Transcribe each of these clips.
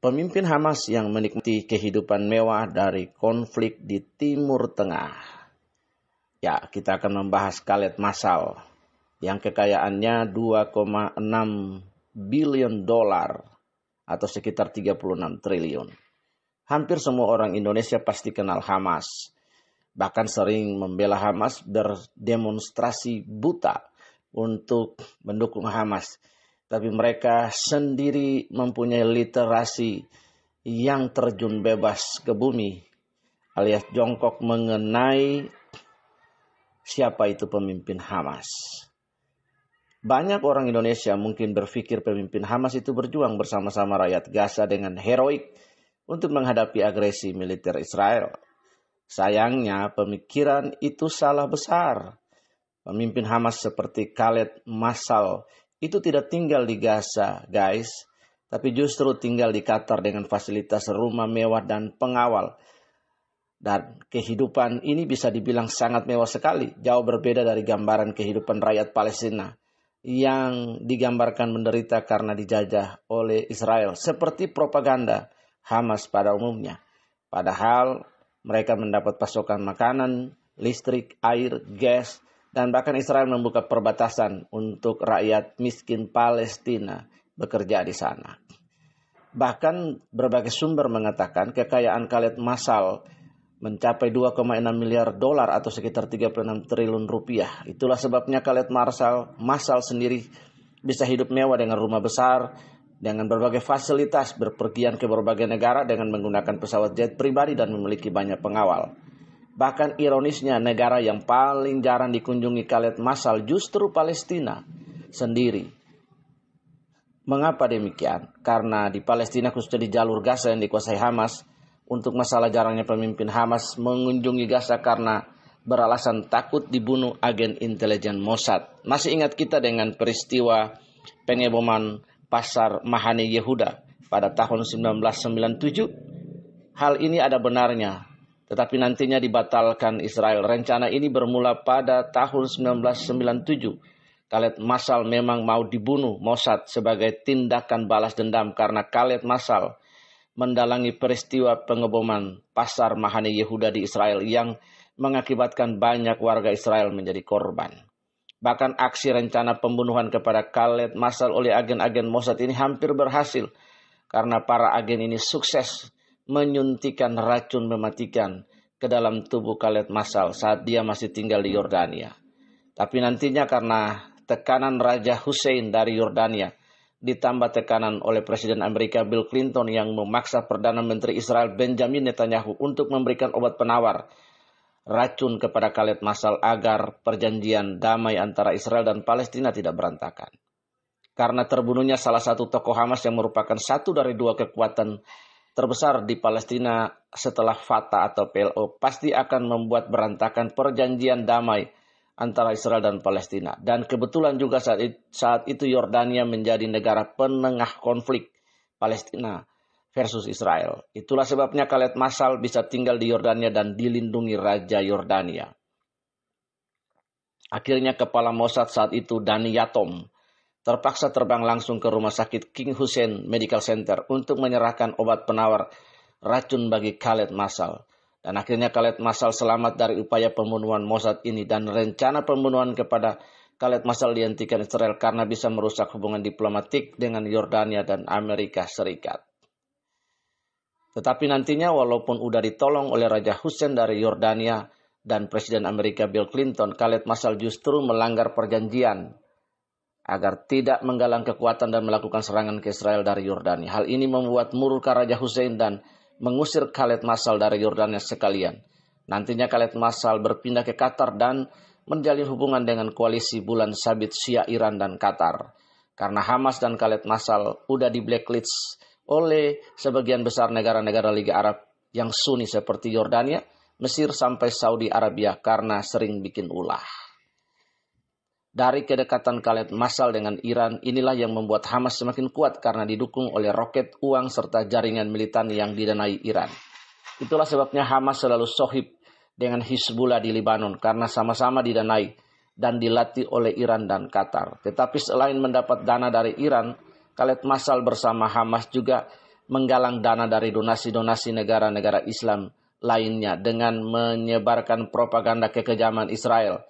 Pemimpin Hamas yang menikmati kehidupan mewah dari konflik di Timur Tengah. Ya, kita akan membahas Khaled Masal yang kekayaannya 2,6 billion dolar atau sekitar 36 triliun. Hampir semua orang Indonesia pasti kenal Hamas. Bahkan sering membela Hamas, berdemonstrasi buta untuk mendukung Hamas. Tapi mereka sendiri mempunyai literasi yang terjun bebas ke bumi, alias jongkok mengenai siapa itu pemimpin Hamas. Banyak orang Indonesia mungkin berpikir pemimpin Hamas itu berjuang bersama-sama rakyat Gaza dengan heroik untuk menghadapi agresi militer Israel. Sayangnya pemikiran itu salah besar. Pemimpin Hamas seperti Khaled Masal itu tidak tinggal di Gaza, guys, tapi justru tinggal di Qatar dengan fasilitas rumah mewah dan pengawal. Dan kehidupan ini bisa dibilang sangat mewah sekali, jauh berbeda dari gambaran kehidupan rakyat Palestina yang digambarkan menderita karena dijajah oleh Israel, seperti propaganda Hamas pada umumnya. Padahal mereka mendapat pasokan makanan, listrik, air, gas, dan bahkan Israel membuka perbatasan untuk rakyat miskin Palestina bekerja di sana. Bahkan berbagai sumber mengatakan kekayaan Khaled Masal mencapai 2,6 miliar dolar atau sekitar 36 triliun rupiah. Itulah sebabnya Khaled Masal sendiri bisa hidup mewah dengan rumah besar, dengan berbagai fasilitas, berpergian ke berbagai negara dengan menggunakan pesawat jet pribadi dan memiliki banyak pengawal. Bahkan ironisnya negara yang paling jarang dikunjungi Khaled Masal justru Palestina sendiri. Mengapa demikian? Karena di Palestina, khususnya di jalur Gaza yang dikuasai Hamas, untuk masalah jarangnya pemimpin Hamas mengunjungi Gaza karena beralasan takut dibunuh agen intelijen Mossad. Masih ingat kita dengan peristiwa pengeboman pasar Mahane Yehuda pada tahun 1997? Hal ini ada benarnya, tetapi nantinya dibatalkan Israel. Rencana ini bermula pada tahun 1997. Khaled Masal memang mau dibunuh Mossad sebagai tindakan balas dendam karena Khaled Masal mendalangi peristiwa pengeboman pasar Mahane Yehuda di Israel yang mengakibatkan banyak warga Israel menjadi korban. Bahkan aksi rencana pembunuhan kepada Khaled Masal oleh agen-agen Mossad ini hampir berhasil karena para agen ini sukses menyuntikkan racun mematikan ke dalam tubuh Khaled Masal saat dia masih tinggal di Yordania. Tapi nantinya karena tekanan Raja Hussein dari Yordania, ditambah tekanan oleh Presiden Amerika Bill Clinton yang memaksa Perdana Menteri Israel Benjamin Netanyahu untuk memberikan obat penawar racun kepada Khaled Masal agar perjanjian damai antara Israel dan Palestina tidak berantakan. Karena terbunuhnya salah satu tokoh Hamas yang merupakan satu dari dua kekuatan terbesar di Palestina setelah Fatah atau PLO, pasti akan membuat berantakan perjanjian damai antara Israel dan Palestina. Dan kebetulan juga saat itu Yordania menjadi negara penengah konflik Palestina versus Israel. Itulah sebabnya Khaled Masal bisa tinggal di Yordania dan dilindungi Raja Yordania. Akhirnya kepala Mossad saat itu, Dani Yatom, terpaksa terbang langsung ke rumah sakit King Hussein Medical Center untuk menyerahkan obat penawar racun bagi Khaled Masal. Dan akhirnya Khaled Masal selamat dari upaya pembunuhan Mossad ini, dan rencana pembunuhan kepada Khaled Masal dihentikan Israel karena bisa merusak hubungan diplomatik dengan Yordania dan Amerika Serikat. Tetapi nantinya walaupun udah ditolong oleh Raja Hussein dari Yordania dan Presiden Amerika Bill Clinton, Khaled Masal justru melanggar perjanjian agar tidak menggalang kekuatan dan melakukan serangan ke Israel dari Yordania. Hal ini membuat murka Raja Hussein dan mengusir Khaled Masal dari Yordania sekalian. Nantinya Khaled Masal berpindah ke Qatar dan menjalin hubungan dengan koalisi bulan sabit Syiah Iran dan Qatar. Karena Hamas dan Khaled Masal udah di blacklist oleh sebagian besar negara-negara Liga Arab yang Sunni seperti Yordania, Mesir sampai Saudi Arabia karena sering bikin ulah. Dari kedekatan Khaled Masal dengan Iran, inilah yang membuat Hamas semakin kuat karena didukung oleh roket, uang, serta jaringan militan yang didanai Iran. Itulah sebabnya Hamas selalu sohib dengan Hizbullah di Lebanon karena sama-sama didanai dan dilatih oleh Iran dan Qatar. Tetapi selain mendapat dana dari Iran, Khaled Masal bersama Hamas juga menggalang dana dari donasi-donasi negara-negara Islam lainnya dengan menyebarkan propaganda kekejaman Israel.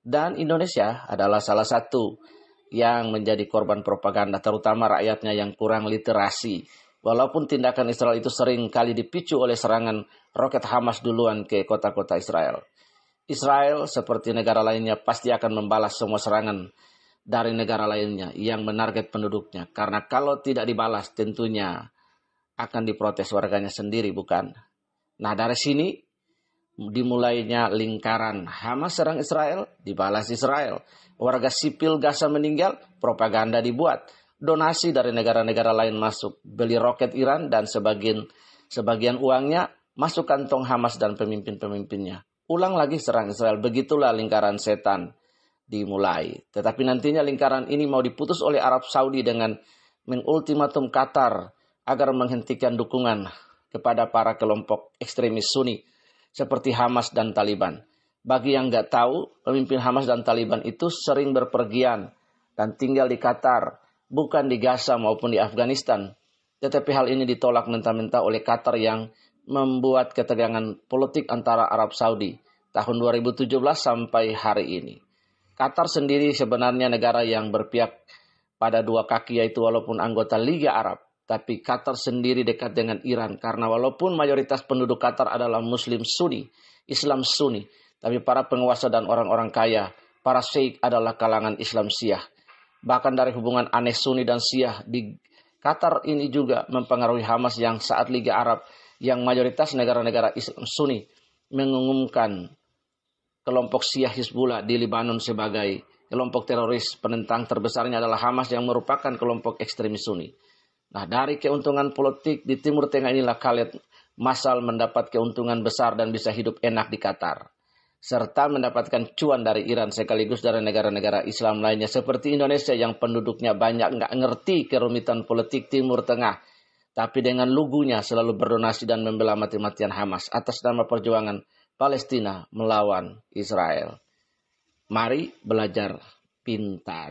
Dan Indonesia adalah salah satu yang menjadi korban propaganda, terutama rakyatnya yang kurang literasi. Walaupun tindakan Israel itu sering kali dipicu oleh serangan roket Hamas duluan ke kota-kota Israel. Israel seperti negara lainnya pasti akan membalas semua serangan dari negara lainnya yang menarget penduduknya. Karena kalau tidak dibalas tentunya akan diprotes warganya sendiri, bukan? Nah, dari sini dimulainya lingkaran Hamas serang Israel, dibalas Israel. Warga sipil Gaza meninggal, propaganda dibuat. Donasi dari negara-negara lain masuk, beli roket Iran dan sebagian uangnya masuk kantong Hamas dan pemimpin-pemimpinnya. Ulang lagi serang Israel, begitulah lingkaran setan dimulai. Tetapi nantinya lingkaran ini mau diputus oleh Arab Saudi dengan mengultimatum Qatar agar menghentikan dukungan kepada para kelompok ekstremis Sunni seperti Hamas dan Taliban. Bagi yang nggak tahu, pemimpin Hamas dan Taliban itu sering berpergian dan tinggal di Qatar, bukan di Gaza maupun di Afghanistan. Tetapi hal ini ditolak mentah-mentah oleh Qatar yang membuat ketegangan politik antara Arab Saudi tahun 2017 sampai hari ini. Qatar sendiri sebenarnya negara yang berpihak pada dua kaki, yaitu walaupun anggota Liga Arab, tapi Qatar sendiri dekat dengan Iran karena walaupun mayoritas penduduk Qatar adalah Muslim Sunni, Islam Sunni, tapi para penguasa dan orang-orang kaya, para sheikh adalah kalangan Islam Syiah. Bahkan dari hubungan aneh Sunni dan Syiah di Qatar ini juga mempengaruhi Hamas yang saat Liga Arab yang mayoritas negara-negara Islam Sunni mengumumkan kelompok Syiah Hizbullah di Lebanon sebagai kelompok teroris penentang terbesarnya adalah Hamas yang merupakan kelompok ekstremis Sunni. Nah, dari keuntungan politik di Timur Tengah inilah Khaled Masal mendapat keuntungan besar dan bisa hidup enak di Qatar, serta mendapatkan cuan dari Iran sekaligus dari negara-negara Islam lainnya seperti Indonesia yang penduduknya banyak nggak ngerti kerumitan politik Timur Tengah, tapi dengan lugunya selalu berdonasi dan membela mati-matian Hamas atas nama perjuangan Palestina melawan Israel. Mari belajar pintar.